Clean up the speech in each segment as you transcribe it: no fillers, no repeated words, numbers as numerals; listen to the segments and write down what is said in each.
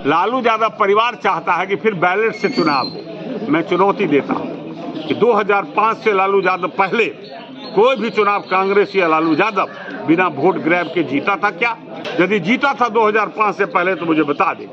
लालू यादव परिवार चाहता है कि फिर बैलेट से चुनाव हो। मैं चुनौती देता हूं कि 2005 से लालू यादव पहले कोई भी चुनाव कांग्रेस या लालू यादव बिना वोट ग्रैब के जीता था क्या? यदि जीता था 2005 से पहले तो मुझे बता दे।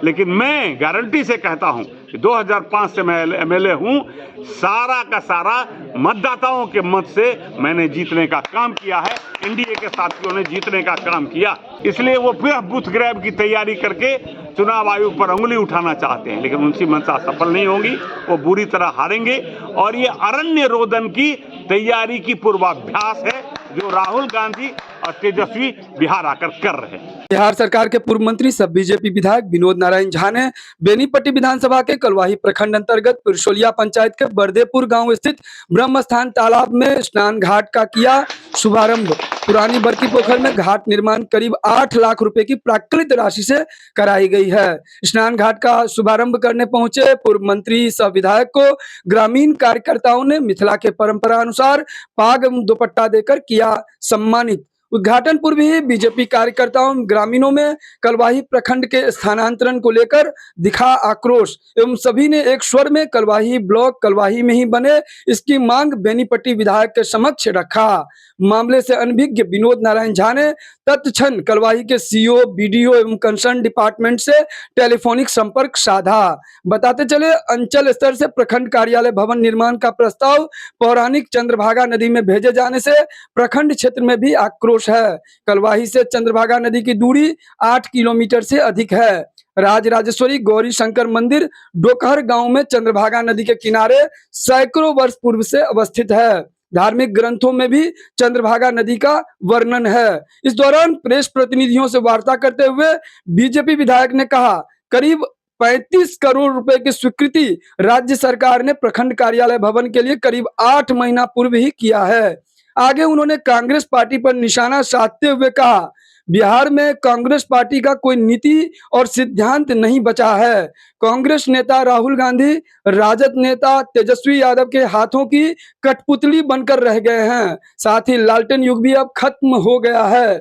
लेकिन मैं गारंटी से कहता हूं कि 2005 से मैं एमएलए हूं, सारा का सारा मतदाताओं के मत से मैंने जीतने का काम किया है। एनडीए के साथियों ने जीतने का काम किया, इसलिए वो फिर बूथ ग्रैब की तैयारी करके चुनाव आयोग पर उंगली उठाना चाहते हैं, लेकिन उनकी मंशा सफल नहीं होगी। वो बुरी तरह हारेंगे और ये अरण्य रोदन की तैयारी की पूर्वाभ्यास है जो राहुल गांधी और तेजस्वी बिहार आकर कर रहे हैं। बिहार सरकार के पूर्व मंत्री सब बीजेपी विधायक विनोद नारायण झा ने बेनीपट्टी विधानसभा के कलवाही प्रखंड अंतर्गत पिरसोलिया पंचायत के बरदेपुर गांव स्थित ब्रह्मस्थान तालाब में स्नान घाट का किया शुभारंभ। पुरानी बरकी पोखर में घाट निर्माण करीब 8 लाख रुपए की प्राकृतिक राशि से कराई गई है। स्नान घाट का शुभारंभ करने पहुंचे पूर्व मंत्री सह विधायक को ग्रामीण कार्यकर्ताओं ने मिथिला के परंपरा अनुसार पाग एवं दुपट्टा देकर किया सम्मानित। उद्घाटन पूर्व ही बीजेपी कार्यकर्ताओं ग्रामीणों में कलवाही प्रखंड के स्थानांतरण को लेकर दिखा आक्रोश एवं सभी ने एक स्वर में कलवाही ब्लॉक कलवाही में ही बने इसकी मांग बेनीपट्टी विधायक के समक्ष रखा। मामले से अनभिज्ञ विनोद नारायण झा ने तत्क्षण कलवाही के सीओ बीडीओ एवं कंसर्न डिपार्टमेंट से टेलीफोनिक संपर्क साधा। बताते चले अंचल स्तर से प्रखंड कार्यालय भवन निर्माण का प्रस्ताव पौराणिक चंद्रभागा नदी में भेजे जाने से प्रखंड क्षेत्र में भी आक्रोश है। कलवाही से चंद्रभागा नदी की दूरी 8 किलोमीटर से अधिक है। राजराजेश्वरी गौरी शंकर मंदिर डोकहर गांव में चंद्रभागा नदी के किनारे सैकड़ों वर्ष पूर्व से अवस्थित है। धार्मिक ग्रंथों में भी चंद्रभागा नदी का वर्णन है। इस दौरान प्रेस प्रतिनिधियों से वार्ता करते हुए बीजेपी विधायक ने कहा, करीब 35 करोड़ रुपए की स्वीकृति राज्य सरकार ने प्रखंड कार्यालय भवन के लिए करीब 8 महीना पूर्व ही किया है। आगे उन्होंने कांग्रेस पार्टी पर निशाना साधते हुए कहा, बिहार में कांग्रेस पार्टी का कोई नीति और सिद्धांत नहीं बचा है। कांग्रेस नेता राहुल गांधी राजद नेता तेजस्वी यादव के हाथों की कठपुतली बनकर रह गए हैं। साथ ही लालटेन युग भी अब खत्म हो गया है।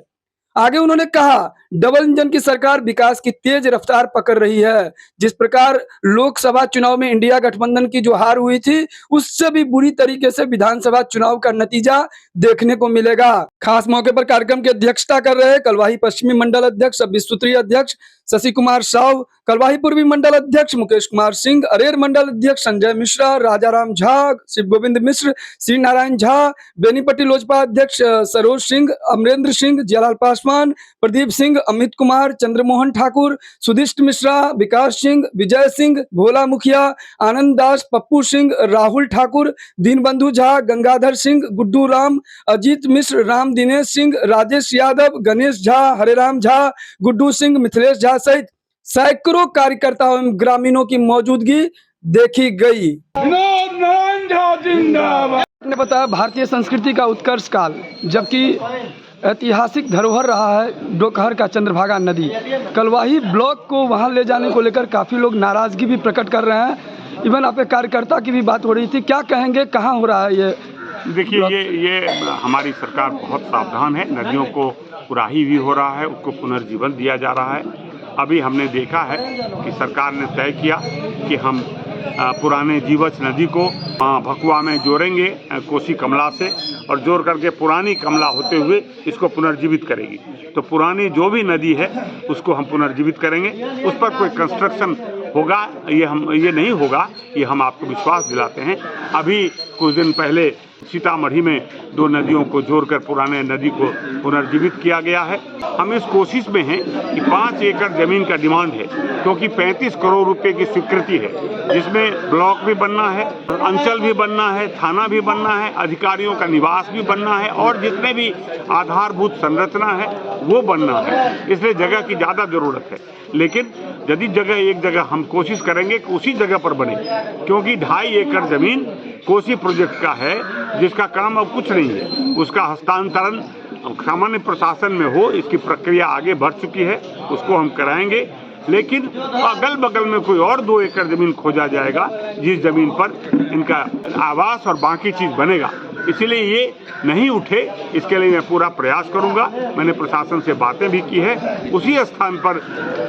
आगे उन्होंने कहा, डबल इंजन की सरकार विकास की तेज रफ्तार पकड़ रही है। जिस प्रकार लोकसभा चुनाव में इंडिया गठबंधन की जो हार हुई थी उससे भी बुरी तरीके से विधानसभा चुनाव का नतीजा देखने को मिलेगा। खास मौके पर कार्यक्रम की अध्यक्षता कर रहे कलवाही पश्चिमी मंडल अध्यक्ष विस्तृतीय अध्यक्ष शशि कुमार साव, कलवाही पूर्वी मंडल अध्यक्ष मुकेश कुमार सिंह, अरेर मंडल अध्यक्ष संजय मिश्रा, राजाराम झा, शिव गोविंद मिश्र, श्री नारायण झा, बेनीपट्टी लोजपा अध्यक्ष सरोज सिंह, अमरेंद्र सिंह, जियालाल पासवान, प्रदीप सिंह, अमित कुमार, चंद्रमोहन ठाकुर, सुधिष्ट मिश्रा, विकास सिंह, विजय सिंह, भोला मुखिया, आनंद दास, पप्पू सिंह, राहुल ठाकुर, दीनबंधु झा, गंगाधर सिंह, गुड्डू राम, अजीत मिश्र, राम दिनेश सिंह, राजेश यादव, गणेश झा, हरेराम झा, गुड्डू सिंह, मिथिलेश झा सहित सैकड़ों कार्यकर्ताओं एवं ग्रामीणों की मौजूदगी देखी गई। ने बताया भारतीय संस्कृति का उत्कर्ष काल, जबकि ऐतिहासिक धरोहर रहा है डोकहर का चंद्रभागा नदी। कलवाही ब्लॉक को वहां ले जाने को लेकर काफ़ी लोग नाराज़गी भी प्रकट कर रहे हैं। इवन आपके कार्यकर्ता की भी बात हो रही थी, क्या कहेंगे, कहाँ हो रहा है ये? देखिए, ये हमारी सरकार बहुत सावधान है। नदियों को कुराही भी हो रहा है, उसको पुनर्जीवन दिया जा रहा है। अभी हमने देखा है कि सरकार ने तय किया कि हम पुराने जीवछ नदी को भकुआ में जोड़ेंगे कोसी कमला से, और जोड़ करके पुरानी कमला होते हुए इसको पुनर्जीवित करेगी। तो पुरानी जो भी नदी है उसको हम पुनर्जीवित करेंगे। उस पर कोई कंस्ट्रक्शन होगा ये नहीं होगा, ये हम आपको विश्वास दिलाते हैं। अभी कुछ दिन पहले सीतामढ़ी में 2 नदियों को जोड़कर पुराने नदी को पुनर्जीवित किया गया है। हम इस कोशिश में हैं कि 5 एकड़ जमीन का डिमांड है, क्योंकि 35 करोड़ रुपए की स्वीकृति है, जिसमें ब्लॉक भी बनना है, अंचल भी बनना है, थाना भी बनना है, अधिकारियों का निवास भी बनना है, और जितने भी आधारभूत संरचना है वो बनना है। इसलिए जगह की ज़्यादा जरूरत है। लेकिन यदि एक जगह हम कोशिश करेंगे कि उसी जगह पर बने, क्योंकि 2.5 एकड़ जमीन कोसी प्रोजेक्ट का है, जिसका काम अब कुछ नहीं है। उसका हस्तांतरण सामान्य प्रशासन में हो, इसकी प्रक्रिया आगे बढ़ चुकी है, उसको हम कराएंगे। लेकिन अगल बगल में कोई और 2 एकड़ जमीन खोजा जाएगा, जिस जमीन पर इनका आवास और बाकी चीज बनेगा। इसलिए ये नहीं उठे, इसके लिए मैं पूरा प्रयास करूंगा। मैंने प्रशासन से बातें भी की है, उसी स्थान पर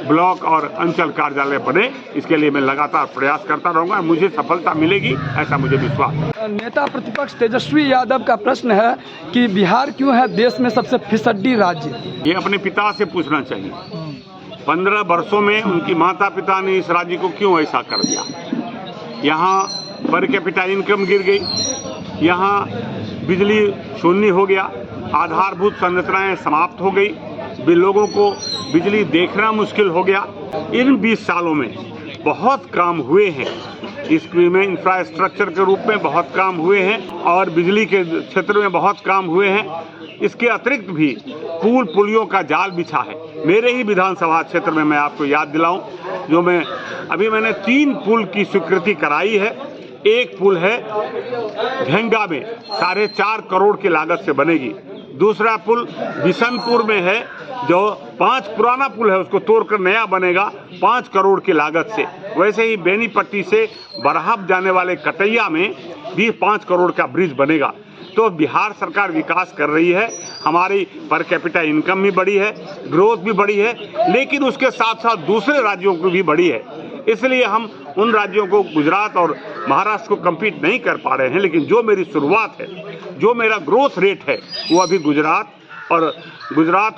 ब्लॉक और अंचल कार्यालय बने, इसके लिए मैं लगातार प्रयास करता रहूंगा। मुझे सफलता मिलेगी, ऐसा मुझे विश्वास है। नेता प्रतिपक्ष तेजस्वी यादव का प्रश्न है कि बिहार क्यों है देश में सबसे फिसड्डी राज्य? ये अपने पिता से पूछना चाहिए। 15 वर्षों में उनकी माता पिता ने इस राज्य को क्यों ऐसा कर दिया। यहाँ पर कैपिटा इनकम गिर गई, यहाँ बिजली शून्य हो गया, आधारभूत संरचनाएं समाप्त हो गई, लोगों को बिजली देखना मुश्किल हो गया। इन 20 सालों में बहुत काम हुए हैं, इसमें इंफ्रास्ट्रक्चर के रूप में बहुत काम हुए हैं और बिजली के क्षेत्र में बहुत काम हुए हैं। इसके अतिरिक्त भी पुल पुलियों का जाल बिछा है। मेरे ही विधानसभा क्षेत्र में मैं आपको याद दिलाऊं, जो मैंने 3 पुल की स्वीकृति कराई है। एक पुल है झंगा में 4.5 करोड़ की लागत से बनेगी। दूसरा पुल बिशनपुर में है, जो 5 पुराना पुल है उसको तोड़कर नया बनेगा 5 करोड़ की लागत से। वैसे ही बेनीपट्टी से बरहप जाने वाले कटैया में भी 5 करोड़ का ब्रिज बनेगा। तो बिहार सरकार विकास कर रही है, हमारी पर कैपिटा इनकम भी बढ़ी है, ग्रोथ भी बढ़ी है, लेकिन उसके साथ साथ दूसरे राज्यों की भी बढ़ी है। इसलिए हम उन राज्यों को, गुजरात और महाराष्ट्र को कम्पीट नहीं कर पा रहे हैं, लेकिन जो मेरी शुरुआत है, जो मेरा ग्रोथ रेट है, वो अभी गुजरात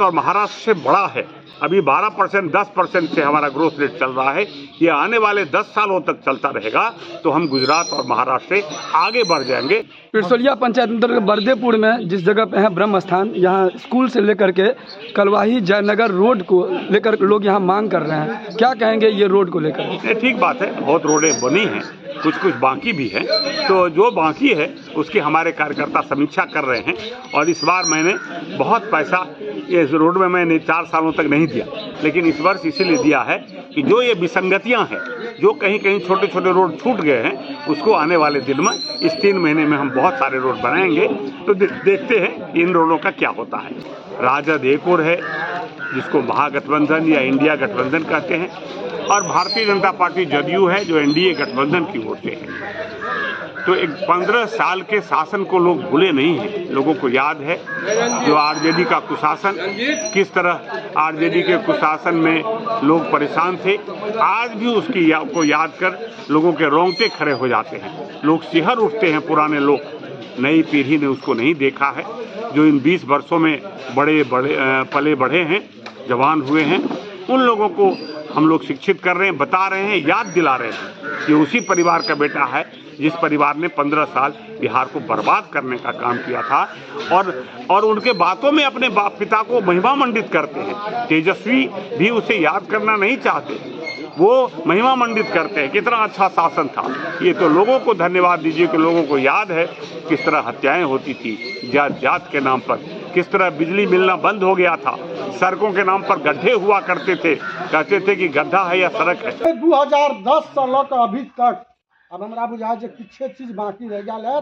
और महाराष्ट्र से बड़ा है। अभी 12%, 10% से हमारा ग्रोथ रेट चल रहा है। ये आने वाले 10 सालों तक चलता रहेगा तो हम गुजरात और महाराष्ट्र से आगे बढ़ जाएंगे। पिरसोलिया पंचायत अंतर्गत बर्देपुर में जिस जगह पे है ब्रह्म स्थान, यहाँ स्कूल से लेकर के कलवाही जयनगर रोड को लेकर लोग यहाँ मांग कर रहे हैं, क्या कहेंगे ये रोड को लेकर? ठीक बात है, बहुत रोडें बनी हैं, कुछ बाकी भी है, तो जो बाकी है उसकी हमारे कार्यकर्ता समीक्षा कर रहे हैं। और इस बार मैंने बहुत पैसा इस रोड में मैंने 4 सालों तक नहीं दिया, लेकिन इस वर्ष इसीलिए दिया है कि जो ये विसंगतियां हैं, जो कहीं कहीं छोटे छोटे रोड छूट गए हैं, उसको आने वाले दिन में इस 3 महीने में हम बहुत सारे रोड बनाएंगे। तो देखते हैं इन रोडों का क्या होता है। राजद एक और है जिसको महागठबंधन या इंडिया गठबंधन कहते हैं, और भारतीय जनता पार्टी जदयू है जो एनडीए गठबंधन की ओर से है। तो एक 15 साल के शासन को लोग भूले नहीं हैं, लोगों को याद है जो आरजेडी का कुशासन, किस तरह आरजेडी के कुशासन में लोग परेशान थे। आज भी उसकी को याद कर लोगों के रोंगटे खड़े हो जाते हैं, लोग सिहर उठते हैं। पुराने लोग, नई पीढ़ी ने उसको नहीं देखा है, जो इन 20 वर्षों में पले बढ़े हैं, जवान हुए हैं, उन लोगों को हम लोग शिक्षित कर रहे हैं, बता रहे हैं, याद दिला रहे हैं कि उसी परिवार का बेटा है जिस परिवार ने 15 साल बिहार को बर्बाद करने का काम किया था। और उनके बातों में अपने बाप पिता को महिमा मंडित करते हैं। तेजस्वी भी उसे याद करना नहीं चाहते, वो महिमा मंडित करते हैं, कितना अच्छा शासन था। ये तो लोगों को धन्यवाद दीजिए कि लोगों को याद है किस तरह हत्याएं होती थी जात के नाम पर, किस तरह बिजली मिलना बंद हो गया था, सड़कों के नाम पर गड्ढे हुआ करते थे, कहते थे कि गड्ढा है या सड़क है। 2010 से लक अभी तक अब हमरा बुझाय जे किछे चीज बाकी रह गेल है,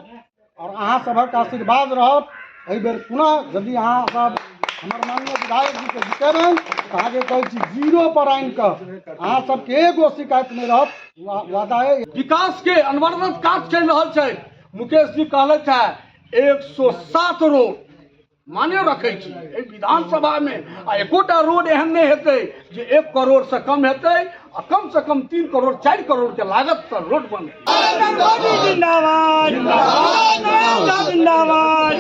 और अहाँ सबक आशीर्वाद रहत। एहि बेर पुनः यदि अहाँ सब हमर माननीय विधायक जी के जितेबन, अहाँ के कहै छी 0 पर आनि कऽ अहाँ सबके एगो शिकायत नहीं रहत, वादा है। विकास के अनवरत काज चल रहा है। मुकेश जी कहलक है 107 रोड मान्य रखे छी विधानसभा में, आ एकोटा रोड एहन नहीं हेतै जे 1 करोड़ से कम हेतै, आ कम से कम 3 करोड़ 4 करोड़ के लागत से रोड बने। जिंदाबाद जिंदाबाद जिंदाबाद।